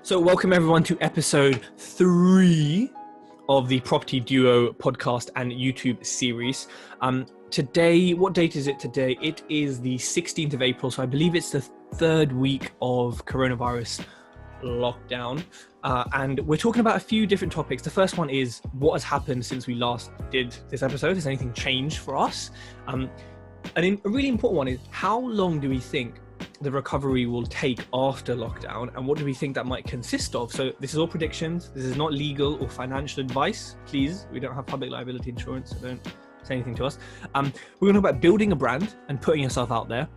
So welcome everyone to episode 3 of the Property Duo podcast and YouTube series. Today, what date is it today? It is the 16th of April. So I believe it's the third week of coronavirus lockdown. And we're talking about a few different topics. The first one is what has happened since we last did this episode. Has anything changed for us? And a really important one is how long do we think the recovery will take after lockdown, and what do we think that might consist of? So this is all predictions. This is not legal or financial advice. Please, we don't have public liability insurance, so don't say anything to us. We're going to talk about building a brand and putting yourself out there.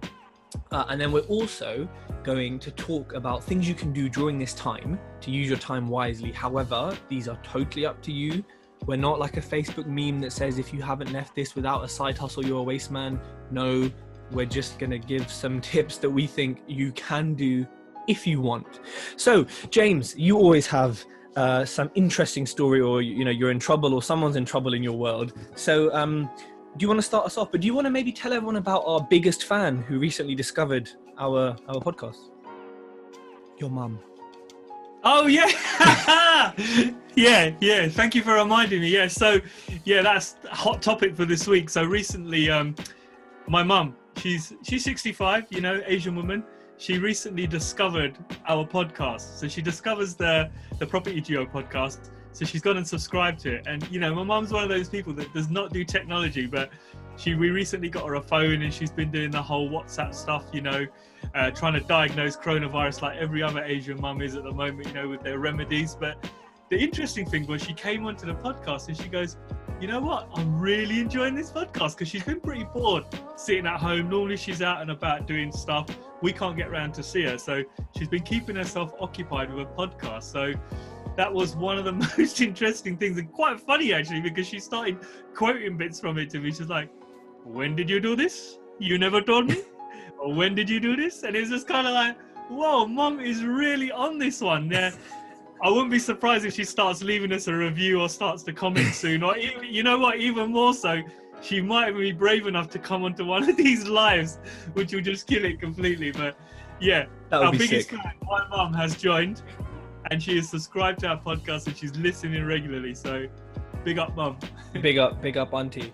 And then we're also going to talk about things you can do during this time to use your time wisely. However, these are totally up to you. We're not like a Facebook meme that says, if you haven't left this without a side hustle, you're a waste man. No, we're just going to give some tips that we think you can do if you want. So, James, you always have some interesting story, or you're in trouble or someone's in trouble in your world. So, do you want to start us off? But do you want to maybe tell everyone about our biggest fan who recently discovered our podcast? Your mum. Oh yeah. yeah. Thank you for reminding me. Yeah. So yeah, that's a hot topic for this week. So recently, my mum, she's 65, Asian woman. She recently discovered our podcast. So she discovers the Property Duo podcast. So she's gone and subscribed to it. And, my mum's one of those people that does not do technology, but we recently got her a phone and she's been doing the whole WhatsApp stuff, trying to diagnose coronavirus like every other Asian mum is at the moment, with their remedies. But the interesting thing was she came onto the podcast and she goes, you know what? I'm really enjoying this podcast, because she's been pretty bored sitting at home. Normally she's out and about doing stuff. We can't get around to see her. So she's been keeping herself occupied with a podcast. So that was one of the most interesting things, and quite funny actually, because she started quoting bits from it to me. She's like, when did you do this? You never told me? Or when did you do this? And it's just kind of like, whoa, mum is really on this one. Yeah. I wouldn't be surprised if she starts leaving us a review or starts to comment soon. Or even more so, she might be brave enough to come onto one of these lives, which will just kill it completely. But yeah, our biggest fan, my mum, has joined, and she is subscribed to our podcast and she's listening regularly. So big up, mum. Big up, auntie.